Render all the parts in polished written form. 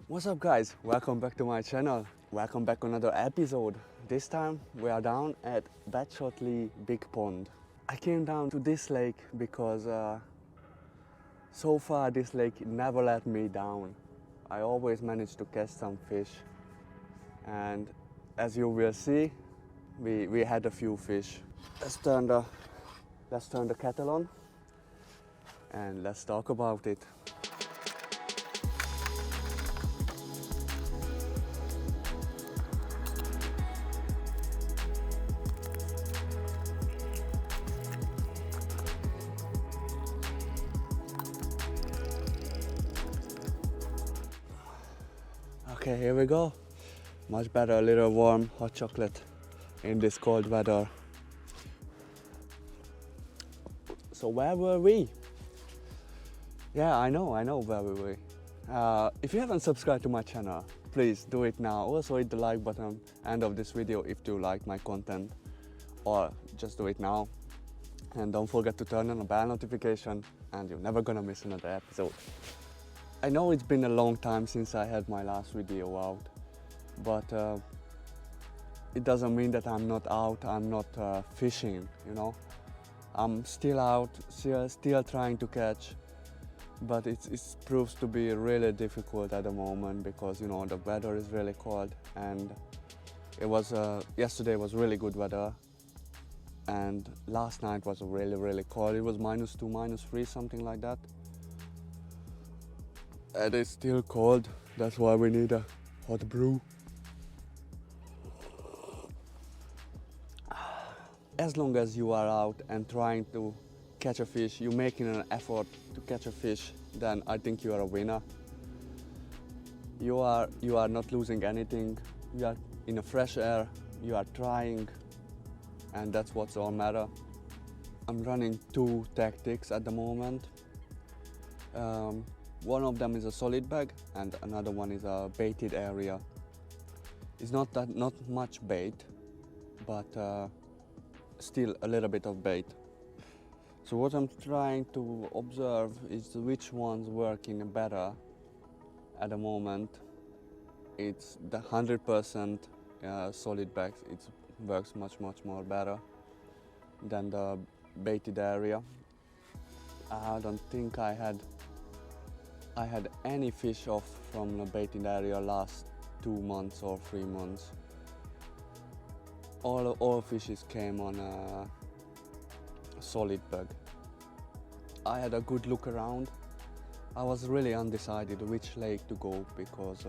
What's up guys, welcome back to my channel. Welcome back to another episode. This time we are down at Badshot Big Pond. I came down to this lake because so far this lake never let me down. I always manage to catch some fish, and as you will see, we had a few fish. Let's turn the kettle on and let's talk about it. Okay, here we go. Much better, a little warm hot chocolate in this cold weather. So where were we? Yeah, I know where we were. If you haven't subscribed to my channel, please do it now. Also hit the like button end of this video if you like my content, or just do it now. And don't forget to turn on the bell notification and you're never gonna miss another episode. I know it's been a long time since I had my last video out, but it doesn't mean that I'm not out, I'm not fishing, you know. I'm still out, still trying to catch, but it proves to be really difficult at the moment because, you know, the weather is really cold, and it was yesterday was really good weather, and last night was really cold. It was -2, -3, something like that. And it's still cold, that's why we need a hot brew. As long as you are out and trying to catch a fish, you're making an effort to catch a fish, then I think you are a winner. You are not losing anything, you are in a fresh air, you are trying, and that's what's all matter. I'm running two tactics at the moment. One of them is a solid bag and another one is a baited area. It's not much bait, but still a little bit of bait. So what I'm trying to observe is which one's working better at the moment. It's the 100% solid bags. It works much more better than the baited area. I don't think I had any fish off from the baited area last 2 months or 3 months. All fishes came on a solid bag. I had a good look around. I was really undecided which lake to go because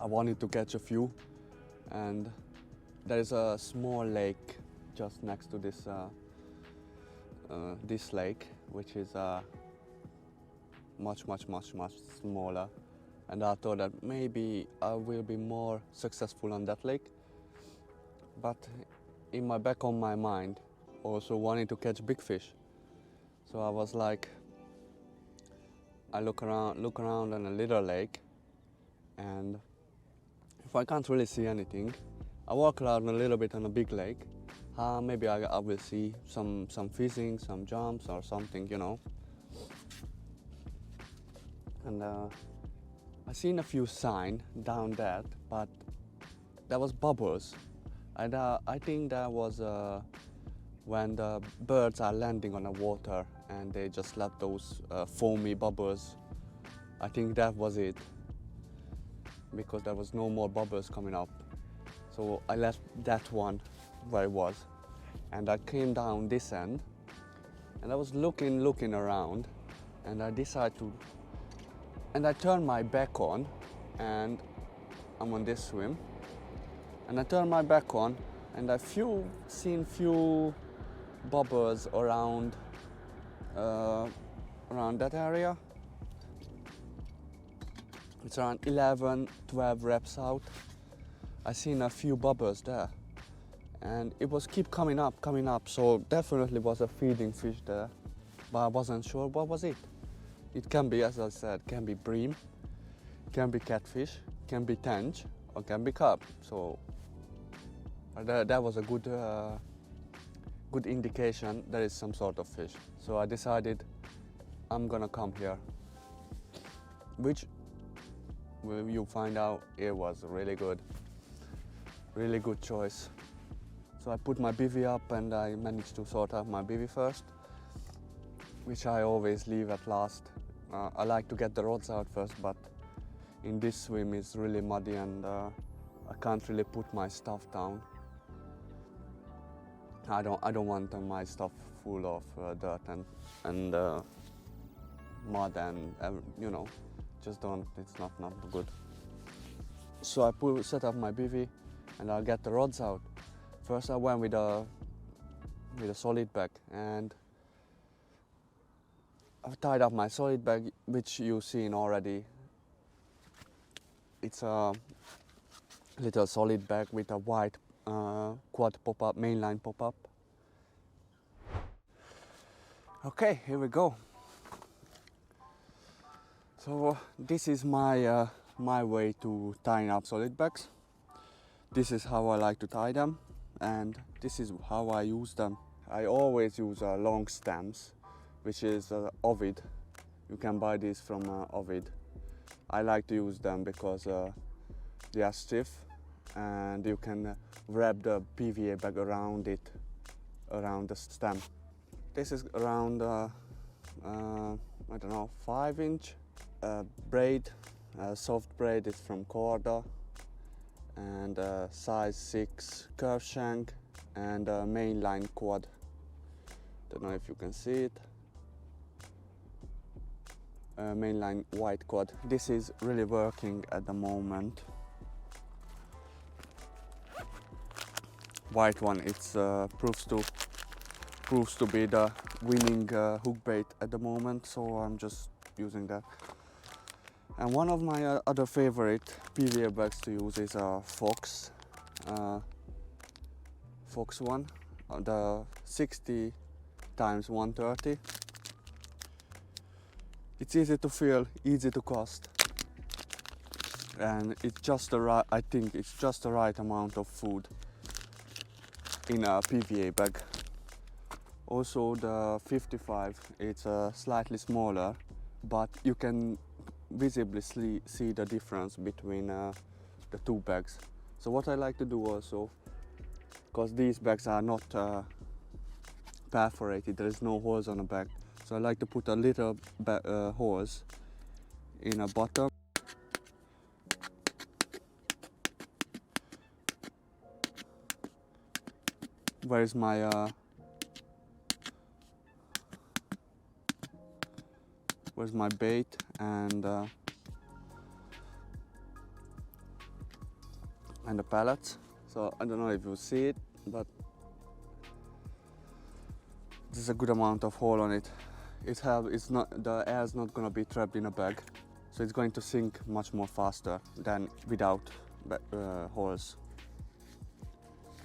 I wanted to catch a few, and there is a small lake just next to this this lake, which is much smaller, and I thought that maybe I will be more successful on that lake. But in my back of my mind, also wanting to catch big fish. So I was like, I look around on a little lake, and if I can't really see anything, I walk around a little bit on a big lake. Maybe I will see some fishing, some jumps or something, you know. And I seen a few signs down that, but there was bubbles. And I think that was when the birds are landing on the water and they just let those foamy bubbles. I think that was it, because there was no more bubbles coming up. So I left that one where it was, and I came down this end, and I was looking around, and I decided to, and I turned my back on, and I'm on this swim, and I turned my back on, and I seen few bubbles around that area. It's around 11, 12 reps out. I seen a few bubbles there, and it was keep coming up, so definitely was a feeding fish there, but I wasn't sure what was it. It can be, as I said, can be bream, can be catfish, can be tench, or can be carp. So that was a good indication there is some sort of fish. So I decided I'm gonna come here, which you find out it was really good choice. So I put my bivvy up and I managed to sort out my bivvy first, which I always leave at last. I like to get the rods out first, but in this swim it's really muddy and I can't really put my stuff down. I don't want my stuff full of dirt and mud and just don't. It's not good. So I set up my bivvy and I'll get the rods out. First I went with a solid bag and I've tied up my solid bag, which you've seen already. It's a little solid bag with a white quad pop-up, mainline pop-up. Okay, here we go. So this is my way to tying up solid bags. This is how I like to tie them, and this is how I use them. I always use long stems, which is Ovid. You can buy these from Ovid. I like to use them because they are stiff and you can wrap the PVA bag around it, around the stem. This is around, I don't know, 5-inch braid, soft braid. It's from Corda, and size 6 curve shank and mainline quad. Don't know if you can see it. Mainline white quad. This is really working at the moment. White one, it's proves to be the winning hook bait at the moment, so I'm just using that. And one of my other favorite PVA bags to use is a F.A.S. F.A.S one, the 60 x 130. It's easy to fill, easy to cast, and it's just the right. I think it's just the right amount of food in a PVA bag. Also the 55, it's slightly smaller, but you can visibly see the difference between the two bags. So what I like to do also, because these bags are not perforated, there is no holes on the bag, so I like to put a little holes in a bottom. Where's my bait and the pellets? So I don't know if you see it, but there's a good amount of hole on it. The air is not going to be trapped in a bag, so it's going to sink much more faster than without holes.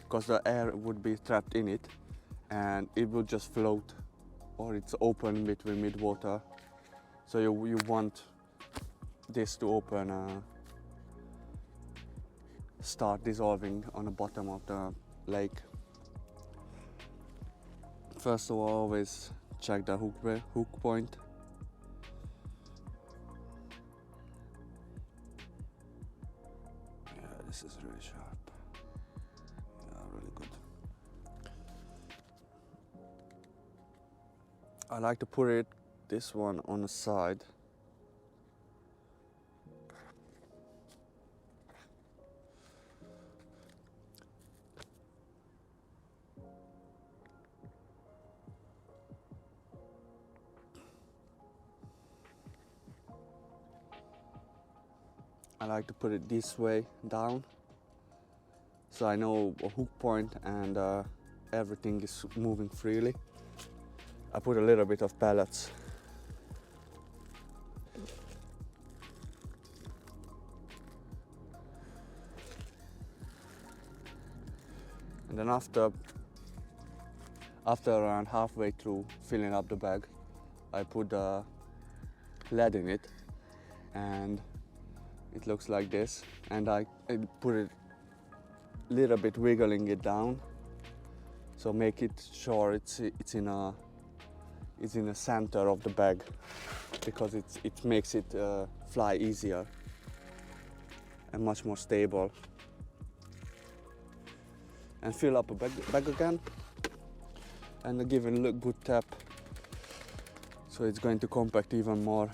Because the air would be trapped in it and it will just float, or it's open between mid-water. So you want this to open, start dissolving on the bottom of the lake. First of all, always check the hook point. Yeah, this is really sharp. Yeah, really good. I like to put this one on the side. I like to put it this way down, so I know a hook point and everything is moving freely. I put a little bit of pellets. And then after around halfway through filling up the bag, I put lead in it, and it looks like this. And I put it a little bit, wiggling it down, so make it sure it's in the center of the bag, because it makes it fly easier. and much more stable. And fill up a bag again and give it a good tap, so it's going to compact even more.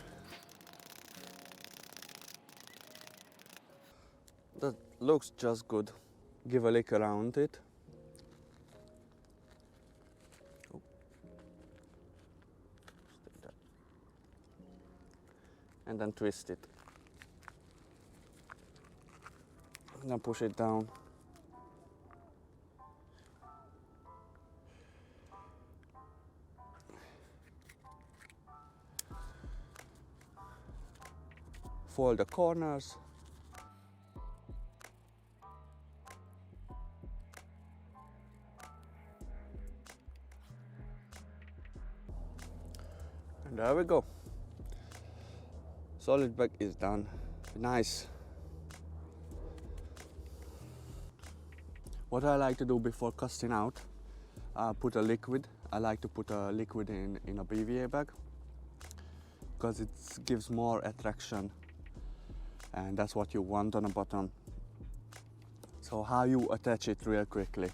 That looks just good. Give a lick around it. Oh. And then twist it. And then push it down. Fold the corners. And there we go. Solid bag is done. Nice. What I like to do before casting out, put a liquid. I like to put a liquid in a BVA bag because it gives more attraction, and that's what you want on the bottom. So how you attach it real quickly.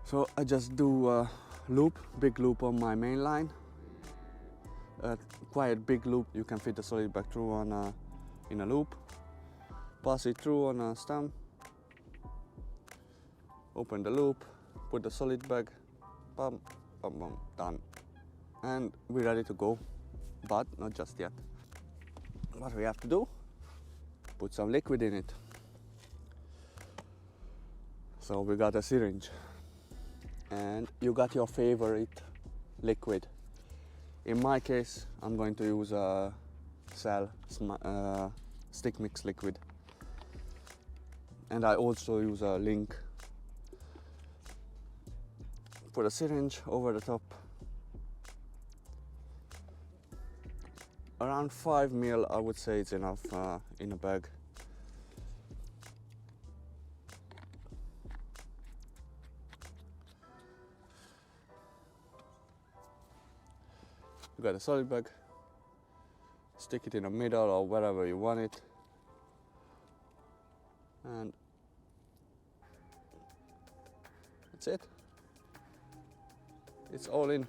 So I just do a loop, big loop on my main line. Quite big loop. You can fit the solid bag through on in a loop. Pass it through on a stem. Open the loop. Put the solid bag. Bam, bam, bam, done. And we're ready to go, but not just yet. What we have to do? Put some liquid in it. So we got a syringe, and you got your favorite liquid. In my case, I'm going to use a stick mix liquid, and I also use a link. Put a syringe over the top. Around 5 ml, I would say it's enough in a bag. You got a solid bag, stick it in the middle or wherever you want it, and that's it. It's all in.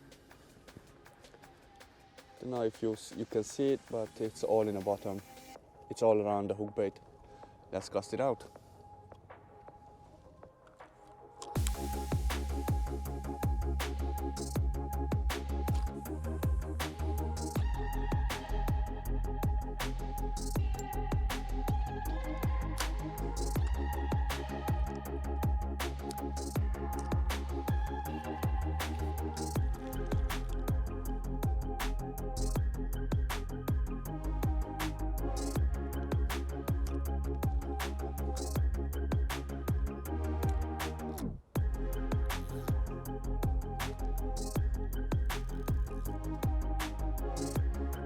Don't know if you can see it, but it's all in the bottom. It's all around the hook bait. Let's cast it out.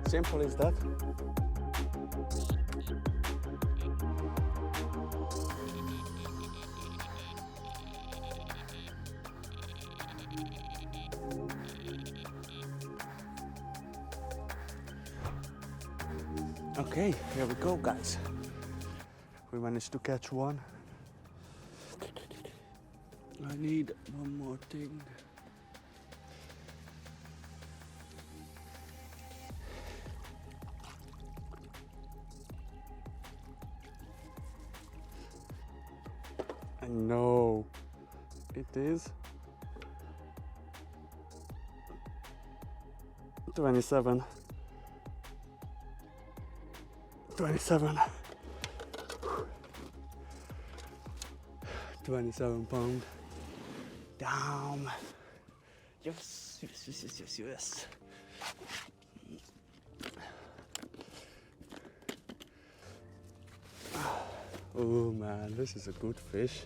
Simple as that. Okay, here we go, guys. We managed to catch one. I need one more thing. No, it is 27 pound. Damn. Yes. Oh man, this is a good fish.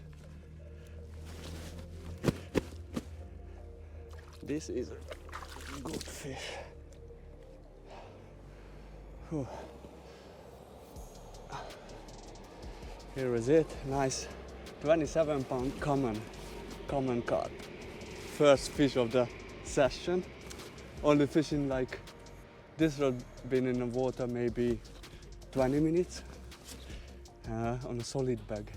This is a good fish. Whew. Here is it, nice 27 pound common carp. First fish of the session. Only fishing like this rod been in the water maybe 20 minutes. on a solid bag.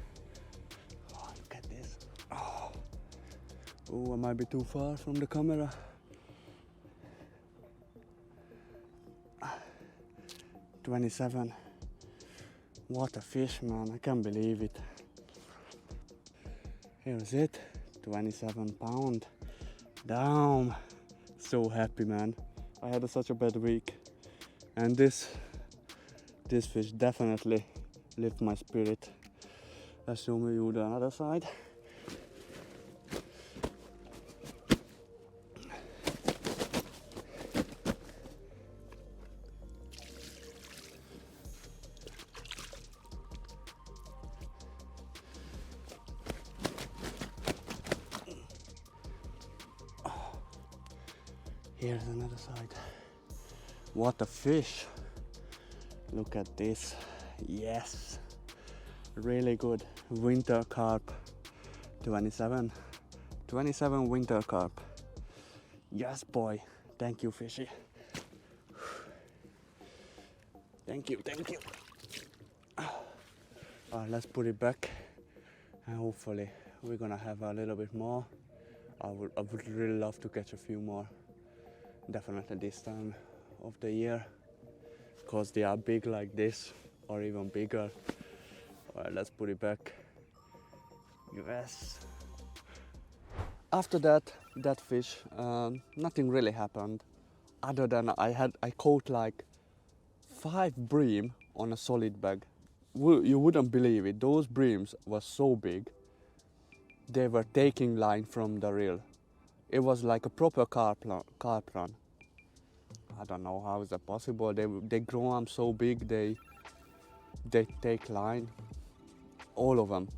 Oh, look at this. Oh, I might be too far from the camera. 27. What a fish, man. I can't believe it. Here's it. 27 pound. Damn. So happy, man. I had such a bad week. And this fish definitely lifted my spirit. Let's show you the other side. Here's another side. What a fish. Look at this. Yes. Really good. Winter carp. 27. 27 winter carp. Yes, boy. Thank you, fishy. Thank you, thank you. Let's put it back. And hopefully we're gonna have a little bit more. I would really love to catch a few more. Definitely this time of the year, because they are big like this or even bigger. Alright, let's put it back. Yes. After that fish, nothing really happened, other than I caught like 5 bream on a solid bag. You wouldn't believe it. Those breams were so big. They were taking line from the reel. It was like a proper carp run. I don't know how is that possible. They grow them so big. They take line. All of them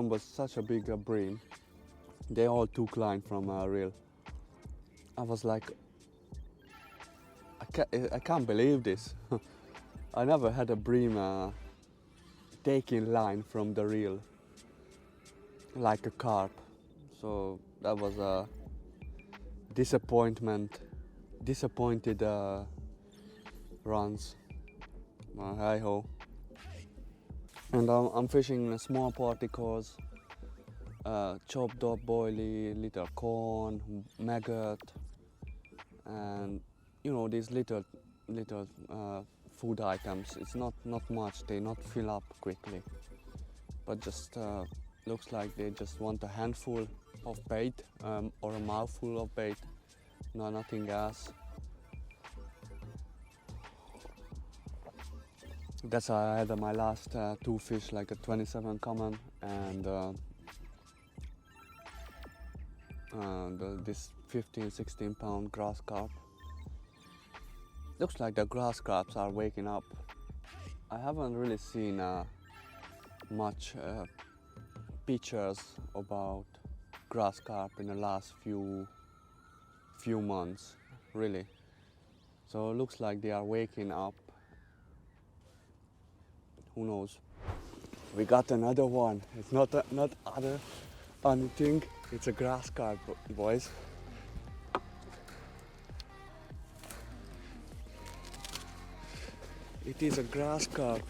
was such a big bream. They all took line from a reel. I was like, I can't believe this. I never had a bream taking line from the reel like a carp. So that was a disappointed runs. Hi ho. And I'm fishing in a small party cause chopped up boilie, little corn, maggot, and you know these little food items. It's not much. They not fill up quickly, but just looks like they just want a handful of bait or a mouthful of bait. No, nothing else. That's why I had my last 2 fish, like a 27 common and this 15-16 pound grass carp. Looks like the grass carps are waking up. I haven't really seen much pictures about grass carp in the last few months, really. So it looks like they are waking up. Who knows? We got another one. It's not other anything. It's a grass carp, boys. It is a grass carp.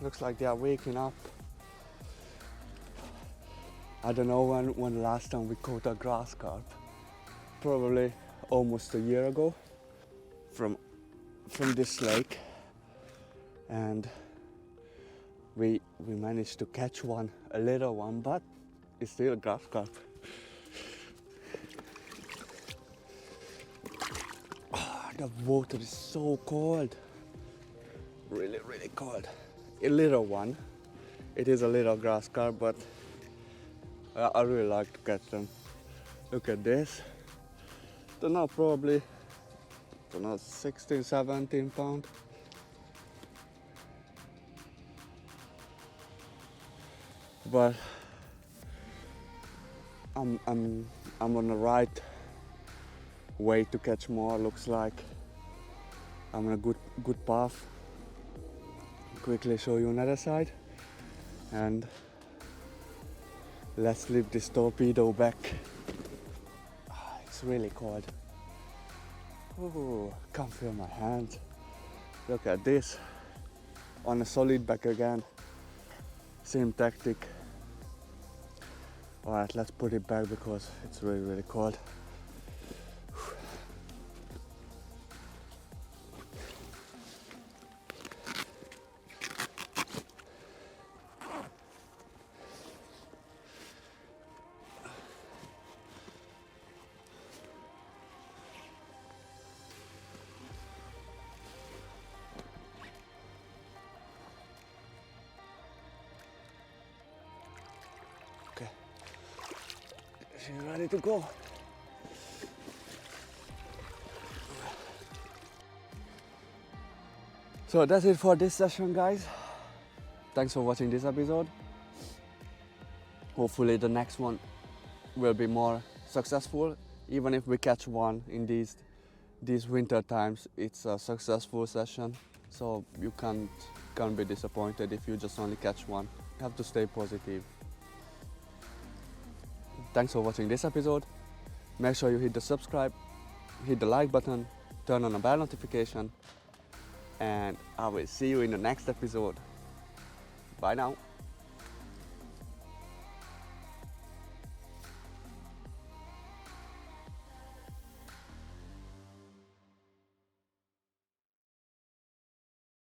Looks like they are waking up. I don't know when last time we caught a grass carp. Probably almost a year ago from this lake, and we managed to catch one, a little one, but it's still a grass carp. The water is so cold, really cold. A little one. It is a little grass carp, but I really like to catch them. Look at this. Don't know, probably 16, 17 pound. But I'm on the right way to catch more. Looks like I'm on a good path. Quickly show you another side, and let's leave this torpedo back. It's really cold. Oh, can't feel my hand. Look at this. On a solid back again. Same tactic. Alright, let's put it back because it's really, really cold. Okay, she's ready to go. So that's it for this session, guys. Thanks for watching this episode. Hopefully the next one will be more successful. Even if we catch one in these winter times, it's a successful session. So you can't be disappointed if you just only catch one. You have to stay positive. Thanks for watching this episode. Make sure you hit the subscribe, hit the like button, turn on the bell notification, and I will see you in the next episode. Bye now.